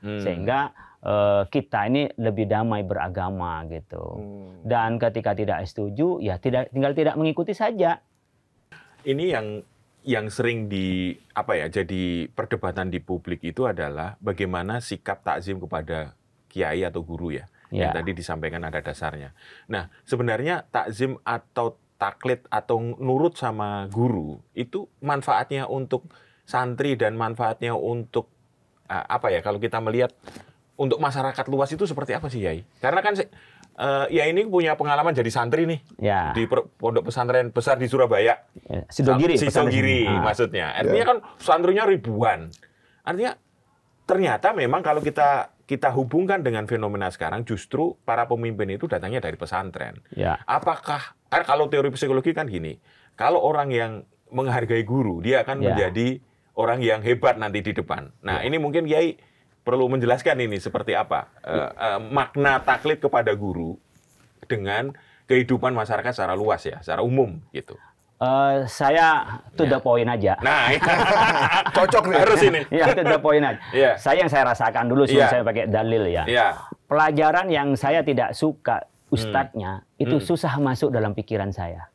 Sehingga kita ini lebih damai beragama gitu. Dan ketika tidak setuju, ya tinggal tidak mengikuti saja. Ini yang sering jadi perdebatan di publik itu adalah bagaimana sikap takzim kepada kiai atau guru ya. Yang tadi disampaikan ada dasarnya. Nah, sebenarnya takzim atau taklid atau nurut sama guru itu manfaatnya untuk santri dan manfaatnya untuk kalau kita melihat untuk masyarakat luas itu seperti apa sih, Yai? Karena kan ya ini punya pengalaman jadi santri nih di pondok pesantren besar di Surabaya. Sidogiri maksudnya. Artinya kan santrinya ribuan. Artinya ternyata memang kalau kita hubungkan dengan fenomena sekarang, justru para pemimpin itu datangnya dari pesantren. Apakah, kalau teori psikologi kan gini, kalau orang yang menghargai guru, dia akan menjadi orang yang hebat nanti di depan. Nah, ini mungkin Kiai perlu menjelaskan ini seperti apa makna taklid kepada guru dengan kehidupan masyarakat secara luas ya, secara umum gitu. Saya to the point aja. Nah, cocok nih harus ini. Ya, to the point aja. Saya yang saya rasakan dulu sih, saya pakai dalil ya. Pelajaran yang saya tidak suka ustadznya itu susah masuk dalam pikiran saya.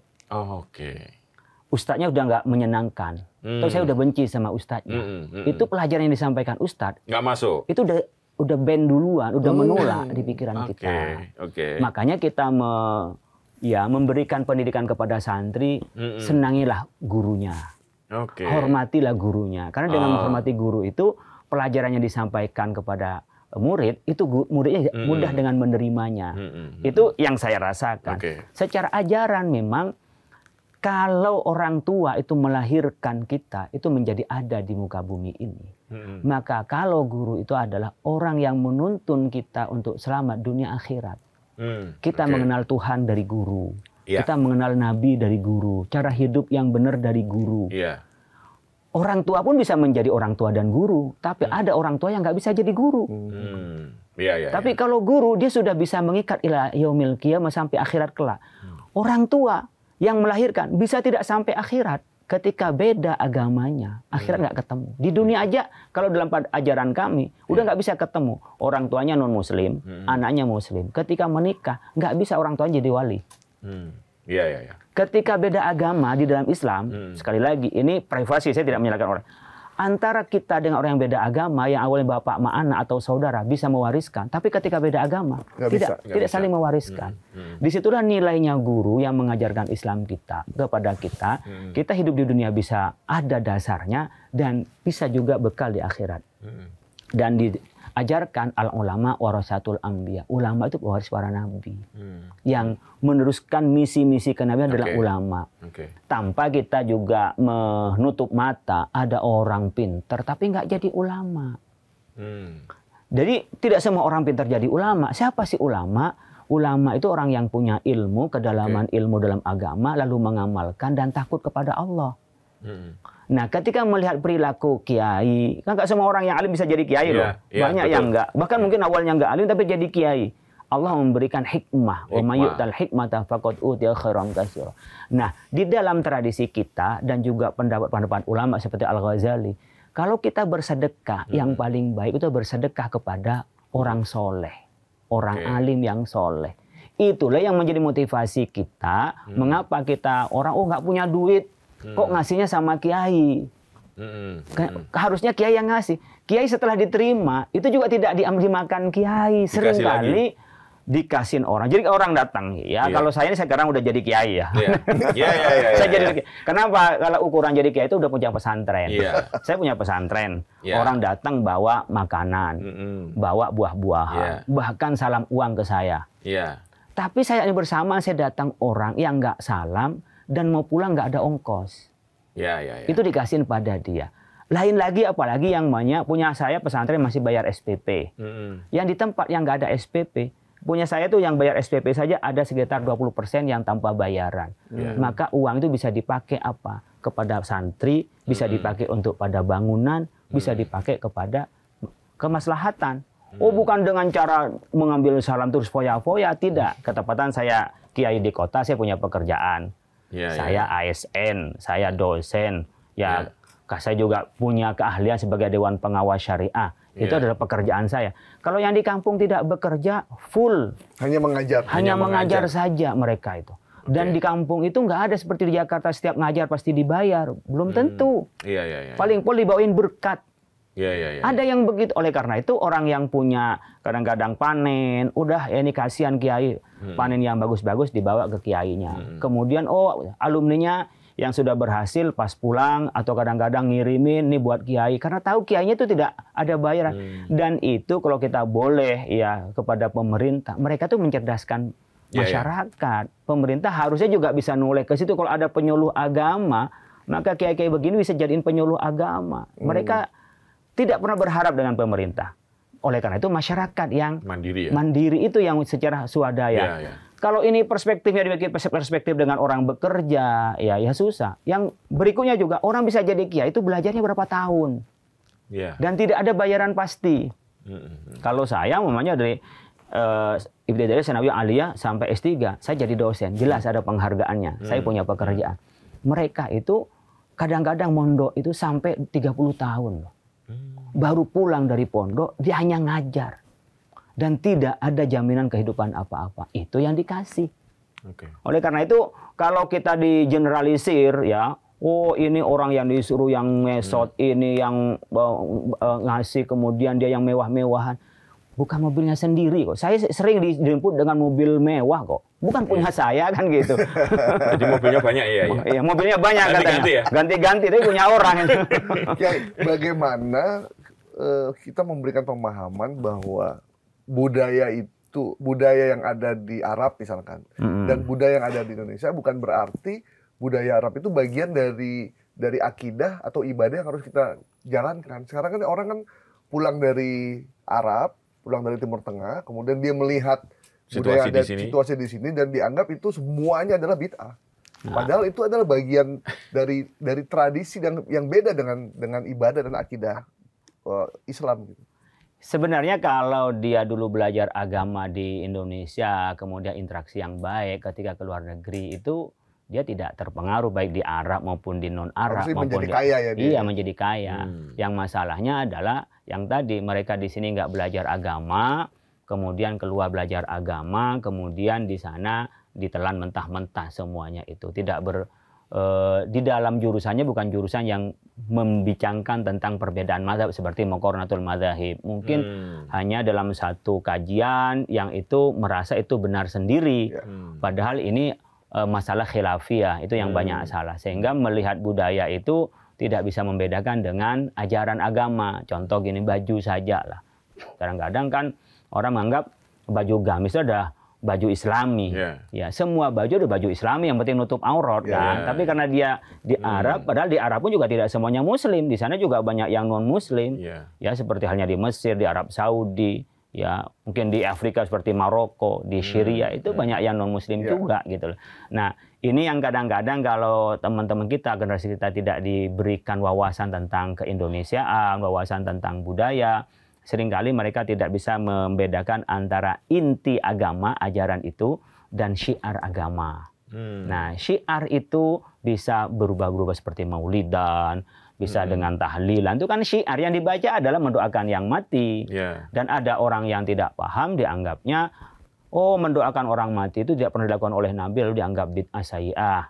Ustadznya udah nggak menyenangkan. Terus saya udah benci sama ustadznya. Itu pelajaran yang disampaikan ustadz. Nggak masuk. Itu udah band duluan, udah menolak di pikiran kita. Makanya kita memberikan pendidikan kepada santri, senangilah gurunya. Hormatilah gurunya. Karena dengan menghormati guru itu, pelajaran yang disampaikan kepada murid, itu muridnya mudah dengan menerimanya. Itu yang saya rasakan. Secara ajaran memang, kalau orang tua itu melahirkan kita, itu menjadi ada di muka bumi ini. Maka kalau guru itu adalah orang yang menuntun kita untuk selamat dunia akhirat. Kita mengenal Tuhan dari guru. Kita mengenal Nabi dari guru. Cara hidup yang benar dari guru. Orang tua pun bisa menjadi orang tua dan guru. Tapi ada orang tua yang nggak bisa jadi guru. Tapi kalau guru, dia sudah bisa mengikat ila yaumil qiyamah sampai akhirat kelak. Orang tua yang melahirkan bisa tidak sampai akhirat. Ketika beda agamanya, akhirat nggak ketemu. Di dunia aja, kalau dalam ajaran kami, udah nggak bisa ketemu. Orang tuanya non-muslim, anaknya muslim. Ketika menikah, nggak bisa orang tuanya jadi wali. Ketika beda agama di dalam Islam, sekali lagi, ini privasi, saya tidak menyalahkan orang. Antara kita dengan orang yang beda agama, yang awalnya bapak, mak, anak, atau saudara, bisa mewariskan. Tapi ketika beda agama, tidak saling mewariskan. Disitulah nilainya guru yang mengajarkan Islam kita kepada kita. Kita hidup di dunia bisa ada dasarnya, dan bisa juga bekal di akhirat. Dan diajarkan al-ulama warasatul anbiya. Ulama itu pewaris para nabi. Yang meneruskan misi-misi kenabian adalah ulama. Tanpa kita juga menutup mata, ada orang pintar tapi nggak jadi ulama. Jadi tidak semua orang pintar jadi ulama. Siapa sih ulama? Ulama itu orang yang punya ilmu, kedalaman ilmu dalam agama, lalu mengamalkan dan takut kepada Allah. Nah, ketika melihat perilaku kiai, kan nggak semua orang yang alim bisa jadi kiai loh. Banyak yang nggak. Bahkan mungkin awalnya nggak alim tapi jadi kiai. Allah memberikan hikmah. Wa may yu'tal hikmata faqad utiya khairan katsira. Nah, di dalam tradisi kita dan juga pendapat-pendapat ulama seperti Al-Ghazali, kalau kita bersedekah, yang paling baik itu bersedekah kepada orang soleh, orang alim yang soleh. Itulah yang menjadi motivasi kita. Mengapa kita orang nggak punya duit, kok ngasihnya sama kiai? Harusnya kiai yang ngasih. Kiai setelah diterima itu juga tidak dimakan kiai. Seringkali dikasihin orang. Jadi orang datang ya. Kalau saya ini sekarang udah jadi kiai ya. Saya jadi. Kenapa? Kalau ukuran jadi kiai itu udah punya pesantren. Saya punya pesantren. Orang datang bawa makanan, bawa buah-buahan, bahkan salam uang ke saya. Tapi saya ini bersama, saya datang orang yang nggak salam dan mau pulang nggak ada ongkos. Itu dikasihin pada dia. Lain lagi, apalagi yang banyak punya saya pesantren masih bayar SPP. Yang di tempat yang nggak ada SPP, punya saya tuh yang bayar SPP saja ada sekitar 20% yang tanpa bayaran. Maka uang itu bisa dipakai apa? Kepada santri, bisa dipakai untuk pada bangunan, bisa dipakai kepada kemaslahatan. Bukan dengan cara mengambil salam terus foya-foya, tidak. Ketepatan saya kiai di kota, saya punya pekerjaan. Saya ASN, saya dosen, saya juga punya keahlian sebagai Dewan Pengawas Syariah. Itu adalah pekerjaan saya. Kalau yang di kampung tidak bekerja full, hanya mengajar. Hanya mengajar saja mereka itu. Dan di kampung itu nggak ada seperti di Jakarta setiap ngajar pasti dibayar. Belum tentu. Paling pol dibawain berkat. Ada yang begitu. Oleh karena itu orang yang punya kadang-kadang panen, udah ya ini kasihan kiai, panen yang bagus-bagus dibawa ke kiainya. Kemudian alumninya yang sudah berhasil pas pulang atau kadang-kadang ngirimin nih buat kiai karena tahu kiainya itu tidak ada bayaran. Dan itu kalau kita boleh ya kepada pemerintah, mereka tuh mencerdaskan masyarakat. Pemerintah harusnya juga bisa noleh ke situ. Kalau ada penyuluh agama, maka kiai-kiai begini bisa jadiin penyuluh agama. Mereka tidak pernah berharap dengan pemerintah. Oleh karena itu masyarakat yang mandiri itu yang secara swadaya. Kalau ini perspektifnya dibikin perspektif dengan orang bekerja, ya susah. Yang berikutnya juga orang bisa jadi kiai itu belajarnya berapa tahun. Dan tidak ada bayaran pasti. Kalau saya umpamanya dari Ibtidaiyah Tsanawiyah Aliyah sampai S3, saya jadi dosen, jelas ada penghargaannya. Saya punya pekerjaan. Mereka itu kadang-kadang mondok itu sampai 30 tahun loh. Baru pulang dari pondok, dia hanya ngajar. Dan tidak ada jaminan kehidupan apa-apa. Itu yang dikasih. Oleh karena itu, kalau kita digeneralisir, ya, ini orang yang disuruh yang ngesot, ini yang ngasih, kemudian dia yang mewah-mewahan. Bukan mobilnya sendiri kok. Saya sering dijemput dengan mobil mewah kok. Bukan punya saya kan gitu. Jadi mobilnya banyak Iya, mobilnya banyak katanya. Ganti-ganti tapi punya orang. Bagaimana kita memberikan pemahaman bahwa budaya yang ada di Arab misalkan dan budaya yang ada di Indonesia bukan berarti budaya Arab itu bagian dari akidah atau ibadah yang harus kita jalankan. Sekarang kan orang kan pulang dari Arab, pulang dari Timur Tengah, kemudian dia melihat situasi di sini dan dianggap itu semuanya adalah bid'ah. Padahal itu adalah bagian dari tradisi yang beda dengan ibadah dan akidah Islam gitu. Sebenarnya kalau dia dulu belajar agama di Indonesia, kemudian interaksi yang baik ketika ke luar negeri itu dia tidak terpengaruh baik di Arab maupun di non-Arab maupun menjadi kaya ya dia. Iya, menjadi kaya. Yang masalahnya adalah yang tadi mereka di sini nggak belajar agama, kemudian keluar belajar agama, kemudian di sana ditelan mentah-mentah semuanya itu. Tidak di dalam jurusannya bukan jurusan yang membicarakan tentang perbedaan mazhab seperti Muqaranatul Madzahib. Mungkin hanya dalam satu kajian yang itu merasa itu benar sendiri. Padahal ini masalah khilafiyah itu yang banyak salah. Sehingga melihat budaya itu tidak bisa membedakan dengan ajaran agama. Contoh gini, baju saja lah. Kadang-kadang kan orang menganggap baju gamis itu adalah baju Islami. Ya, semua baju ada baju Islami yang penting nutup aurat kan. Tapi karena dia di Arab, padahal di Arab pun juga tidak semuanya Muslim. Di sana juga banyak yang non Muslim. Ya, seperti halnya di Mesir, di Arab Saudi, ya mungkin di Afrika seperti Maroko, di Syria itu banyak yang non Muslim juga gitu loh. Nah, ini yang kadang-kadang kalau teman-teman kita, generasi kita tidak diberikan wawasan tentang keindonesiaan, wawasan tentang budaya, seringkali mereka tidak bisa membedakan antara inti agama, ajaran itu, dan syiar agama. Nah, syiar itu bisa berubah-ubah seperti maulidan, bisa dengan tahlilan. Itu kan syiar yang dibaca adalah mendoakan yang mati. Dan ada orang yang tidak paham, dianggapnya, mendoakan orang mati itu tidak pernah dilakukan oleh Nabi, lalu dianggap bid'ah sayyi'ah.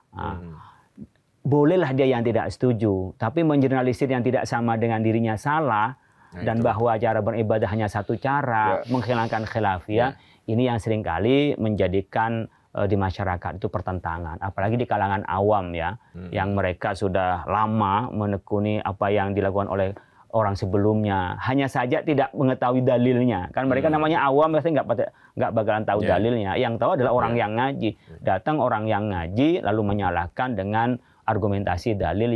Bolehlah dia yang tidak setuju, tapi mengeneralisir yang tidak sama dengan dirinya salah, dan bahwa cara beribadah hanya satu cara, menghilangkan khilafiyah, ini yang seringkali menjadikan di masyarakat itu pertentangan. Apalagi di kalangan awam ya, yang mereka sudah lama menekuni apa yang dilakukan oleh orang sebelumnya, hanya saja tidak mengetahui dalilnya. Kan mereka namanya awam, pasti nggak bakalan tahu dalilnya. Yang tahu adalah orang yang ngaji. Datang orang yang ngaji, lalu menyalahkan dengan argumentasi dalil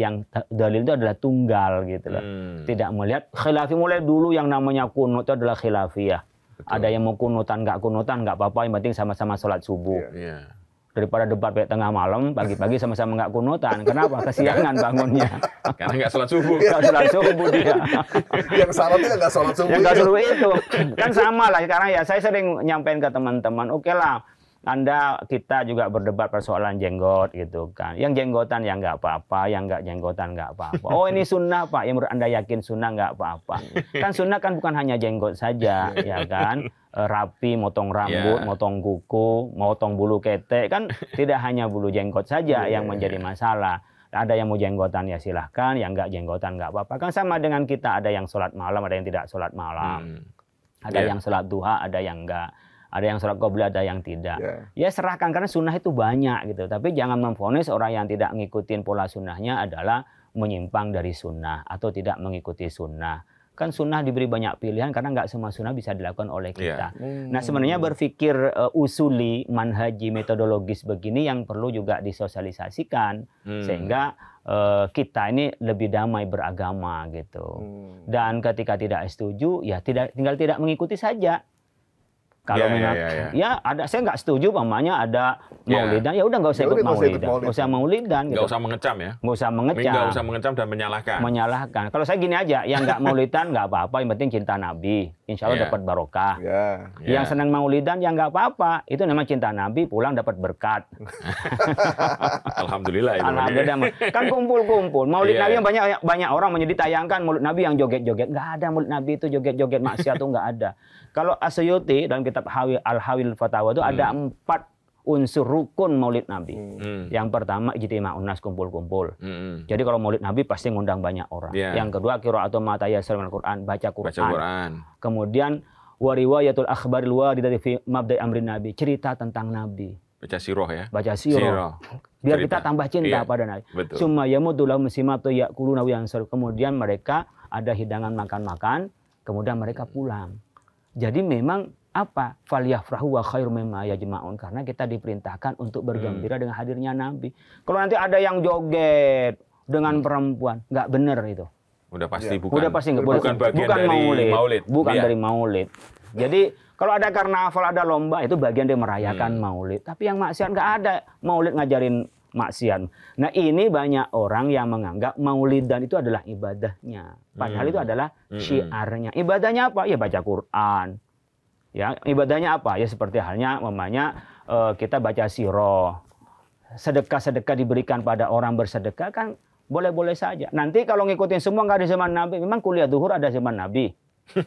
itu adalah tunggal gitu loh. Tidak melihat khilafi mulai dulu yang namanya kunut itu adalah khilafiyah. Ada yang mau kunutan nggak apa-apa, yang penting sama-sama sholat subuh. Daripada debat sampai tengah malam, pagi-pagi sama-sama nggak kunutan. Kenapa? Kesiangan bangunnya. Karena nggak sholat subuh. Nggak sholat subuh dia. Yang salah itu nggak sholat subuh. Yang nggak subuh itu. Kan sama lah. Sekarang ya saya sering nyampein ke teman-teman, oke lah, kita juga berdebat persoalan jenggot gitu kan. Yang jenggotan ya nggak apa-apa, yang nggak jenggotan nggak apa-apa. Oh ini sunnah Pak, yang menurut Anda yakin sunnah nggak apa-apa. Kan sunnah kan bukan hanya jenggot saja, ya kan. Rapi, motong rambut, motong kuku, motong bulu ketek, kan tidak hanya bulu jenggot saja yang menjadi masalah. Ada yang mau jenggotan ya silahkan, yang nggak jenggotan nggak apa-apa. Kan sama dengan kita, ada yang sholat malam, ada yang tidak sholat malam. Ada yang sholat duha, ada yang enggak. Ada yang sholat qobliyah, ada yang tidak. Ya serahkan, karena sunnah itu banyak gitu. Tapi jangan memvonis orang yang tidak ngikutin pola sunnahnya adalah menyimpang dari sunnah atau tidak mengikuti sunnah. Kan sunnah diberi banyak pilihan karena nggak semua sunnah bisa dilakukan oleh kita. Nah sebenarnya berpikir usuli, manhaji, metodologis begini yang perlu juga disosialisasikan. Sehingga kita ini lebih damai beragama gitu. Dan ketika tidak setuju, ya tinggal tidak mengikuti saja. Kalau ya ada, saya nggak setuju umpamanya ada maulidan, ya udah nggak usah ikut maulidan, nggak usah maulidan, nggak usah mengecam ya, nggak usah mengecam, nggak usah mengecam dan menyalahkan. Kalau saya gini aja, yang nggak maulidan nggak apa-apa, yang penting cinta Nabi, insya Allah dapat barokah. Yang senang maulidan ya nggak apa-apa, itu namanya cinta Nabi, pulang dapat berkat. Alhamdulillah. Alhamdulillah. Kan kumpul-kumpul, maulid Nabi yang banyak orang ditayangkan maulid Nabi yang joget-joget, nggak ada maulid Nabi itu joget-joget maksiat tuh nggak ada. Kalau Asyuti dalam kitab Al-Hawil Fatawa itu ada 4 unsur rukun maulid Nabi. Yang pertama ijtima'un nas, kumpul-kumpul. Jadi kalau maulid Nabi pasti ngundang banyak orang. Yang kedua qira'atu ma tayassara minal Qur'an, baca Quran. Kemudian wa riwayatul akhbaril waridati fi mabda'i amrin Nabi, cerita tentang Nabi. Baca sirah ya. Baca sirah. Biar cerita. Kita tambah cinta pada Nabi. Summa yamutu lahum simatu yaquluna wa yansur. Kemudian mereka ada hidangan makan-makan, kemudian mereka pulang. Jadi memang apa? Falyafrahu wa khairu mimma yajma'un, karena kita diperintahkan untuk bergembira dengan hadirnya Nabi. Kalau nanti ada yang joget dengan perempuan, nggak benar itu. Udah pasti bukan. Udah pasti nggak, bukan bagian dari maulid. Bukan dari maulid. Jadi kalau ada karnaval, ada lomba, itu bagian dari merayakan maulid. Tapi yang maksiat nggak ada maulid ngajarin maksiat. Nah ini banyak orang yang menganggap maulidan itu adalah ibadahnya. Padahal itu adalah syiarnya. Ibadahnya apa? Ya baca Quran. Ya, ibadahnya apa? Ya seperti halnya namanya kita baca sirah. Sedekah-sedekah diberikan pada orang bersedekah kan boleh-boleh saja. Nanti kalau ngikutin semua nggak ada zaman Nabi. Memang kuliah duhur ada zaman Nabi.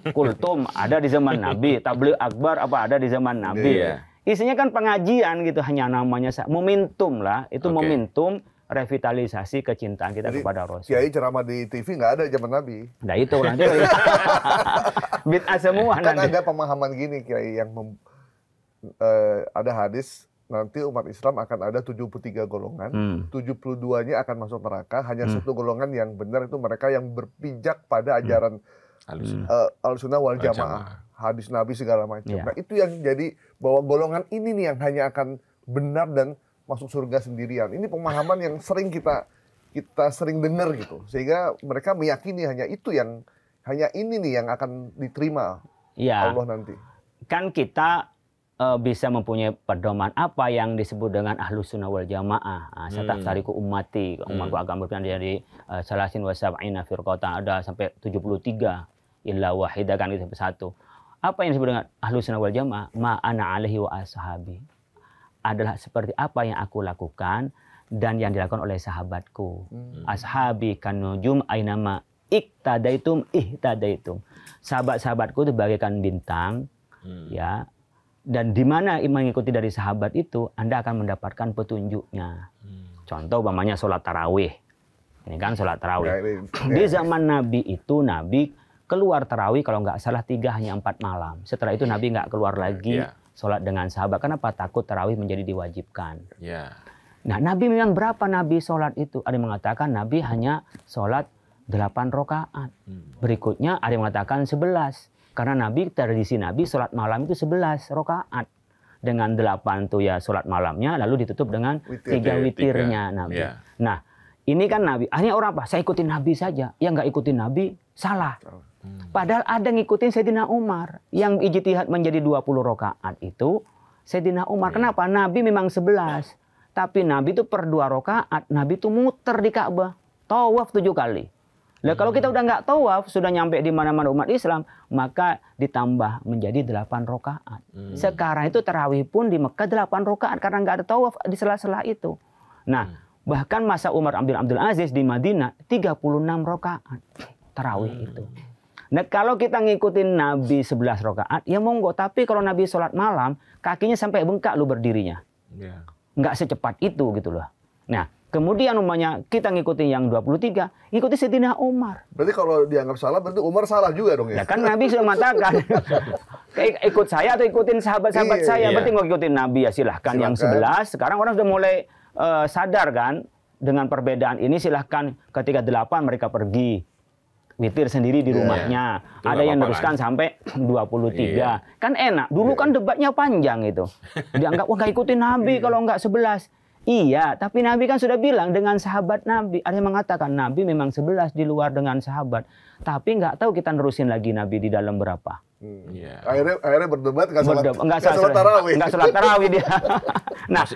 Kultum ada di zaman Nabi. Tabligh akbar apa ada di zaman Nabi. Isinya kan pengajian gitu, hanya namanya momentum lah. Itu momentum revitalisasi kecintaan kita kepada Rasul. Kiai ceramah di TV nggak ada zaman Nabi. Nah itu nanti bid'ah semua kan nanti. Ada pemahaman gini Kiai yang ada hadis nanti umat Islam akan ada 73 golongan, 72-nya akan masuk neraka, hanya satu golongan yang benar itu mereka yang berpijak pada ajaran Ahlussunnah wal Jamaah. Hadis Nabi segala macam. Nah itu yang jadi bahwa golongan ini nih yang hanya akan benar dan masuk surga sendirian. Ini pemahaman yang sering kita sering dengar gitu. Sehingga mereka meyakini hanya ini nih yang akan diterima Allah nanti. Kan kita bisa mempunyai pedoman apa yang disebut dengan Ahlussunnah wal Jamaah. Satafsariku ummati, umatku akan berpindah dari salasin wa sab'ina firqatan, ada sampai 73 illa wahidah, kan itu sampai 1. Apa yang disebut dengan Ahlussunnah wal Jamaah? Ma ana alaihi wa ashabi. Adalah seperti apa yang aku lakukan dan yang dilakukan oleh sahabatku. Ashabi kan nujum ainama iktadaitum ihtadaitum. Sahabat-sahabatku itu bagaikan bintang, ya. Dan di mana mengikuti dari sahabat itu, Anda akan mendapatkan petunjuknya. Contoh umpamanya sholat tarawih. Ini kan sholat tarawih. Di zaman Nabi itu, Nabi keluar tarawih kalau nggak salah 3 hanya 4 malam. Setelah itu Nabi nggak keluar lagi sholat dengan sahabat. Kenapa? Takut tarawih menjadi diwajibkan. Nah Nabi memang berapa Nabi sholat itu? Ada yang mengatakan Nabi hanya sholat 8 rakaat. Berikutnya ada yang mengatakan 11. Karena Nabi, tradisi Nabi sholat malam itu 11 rakaat. Dengan 8 tuh ya sholat malamnya, lalu ditutup dengan 3 witirnya Nabi. Nah ini kan Nabi. Akhirnya orang apa? Saya ikutin Nabi saja. Yang nggak ikutin Nabi salah. Padahal ada ngikutin Sayyidina Umar. Yang ijtihad menjadi 20 rakaat itu Sayyidina Umar. Kenapa? Nabi memang 11. Tapi Nabi itu per 2 rakaat. Nabi itu muter di Ka'bah. Tawaf 7 kali. Nah, kalau kita udah nggak tawaf, sudah nyampe di mana-mana umat Islam, maka ditambah menjadi 8 rakaat. Sekarang itu tarawih pun di Mekah 8 rakaat karena nggak ada tawaf di sela-sela itu. Nah, bahkan masa Umar bin Abdul Aziz di Madinah 36 rakaat tarawih itu. Nah, kalau kita ngikutin Nabi 11 rakaat, ya monggo. Tapi kalau Nabi sholat malam, kakinya sampai bengkak lu berdirinya. Nggak secepat itu gitu loh. Nah, kemudian umpamanya kita ngikutin yang 23, ikuti Sayyidina Umar. Berarti kalau dianggap salah, berarti Umar salah juga dong ya? Ya kan Nabi sudah mengatakan, ikut saya atau ikutin sahabat-sahabat saya. Berarti nggak ikutin Nabi ya silahkan. Yang 11, sekarang orang sudah mulai sadar kan, dengan perbedaan ini silahkan ketika 8 mereka pergi. Witir sendiri di rumahnya. Ada yang meneruskan sampai 23. Kan enak. Dulu kan debatnya panjang itu. Dianggap, wah nggak ikutin Nabi kalau nggak 11. Iya, tapi Nabi kan sudah bilang dengan sahabat Nabi. Ada yang mengatakan Nabi memang 11 di luar dengan sahabat. Tapi nggak tahu kita nerusin lagi Nabi di dalam berapa. Akhirnya berdebat nggak sholat tarawih. Nggak sholat tarawih dia. Nah,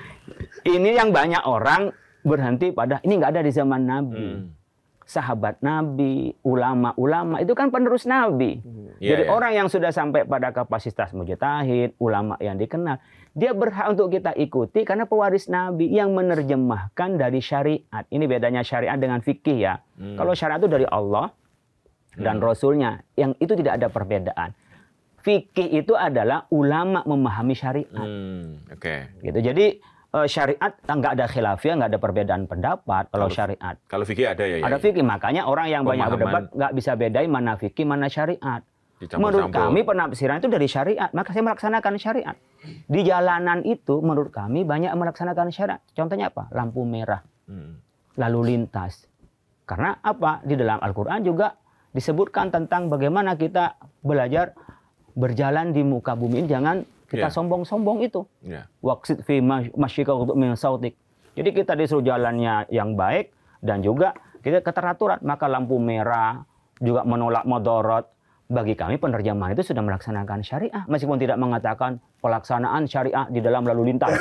ini yang banyak orang berhenti pada, ini nggak ada di zaman Nabi. Sahabat Nabi, ulama-ulama itu kan penerus Nabi. Jadi orang yang sudah sampai pada kapasitas mujtahid, ulama yang dikenal, dia berhak untuk kita ikuti karena pewaris Nabi yang menerjemahkan dari syariat. Ini bedanya syariat dengan fikih ya. Kalau syariat itu dari Allah dan Rasulnya, yang itu tidak ada perbedaan. Fikih itu adalah ulama memahami syariat. Gitu. Jadi syariat nggak ada khilafiyah, nggak ada perbedaan pendapat kalau syariat. Kalau fikih ada ya. Ada fikih, makanya orang yang banyak berdebat nggak bisa bedain mana fikih mana syariat. Menurut kami penafsiran itu dari syariat, maka saya melaksanakan syariat. Di jalanan itu menurut kami banyak melaksanakan syariat. Contohnya apa? Lampu merah, lalu lintas. Karena apa? Di dalam Al-Quran juga disebutkan tentang bagaimana kita belajar berjalan di muka bumi ini, jangan kita sombong-sombong itu. Waqsid fi masyika untuk min sautik. Jadi kita disuruh jalannya yang baik dan juga kita keteraturan. Maka lampu merah juga menolak mudarat. Bagi kami penerjemahan itu sudah melaksanakan syariah. Meskipun tidak mengatakan pelaksanaan syariah di dalam lalu lintas.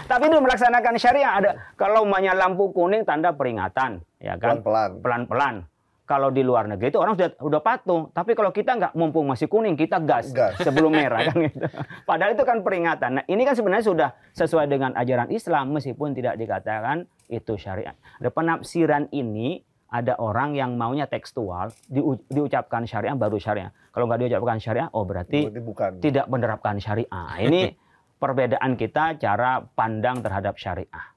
Tapi itu melaksanakan syariah. Ada kalau namanya lampu kuning tanda peringatan, ya kan? Pelan-pelan. Kalau di luar negeri itu orang sudah patuh, tapi kalau kita nggak, mumpung masih kuning kita gas sebelum merah kan gitu. Padahal itu kan peringatan. Nah, ini kan sebenarnya sudah sesuai dengan ajaran Islam meskipun tidak dikatakan itu syariat. Ada penafsiran ini, ada orang yang maunya tekstual, diucapkan syariah baru syariah. Kalau nggak diucapkan syariah, oh berarti tidak menerapkan syariah. Ini perbedaan kita cara pandang terhadap syariah.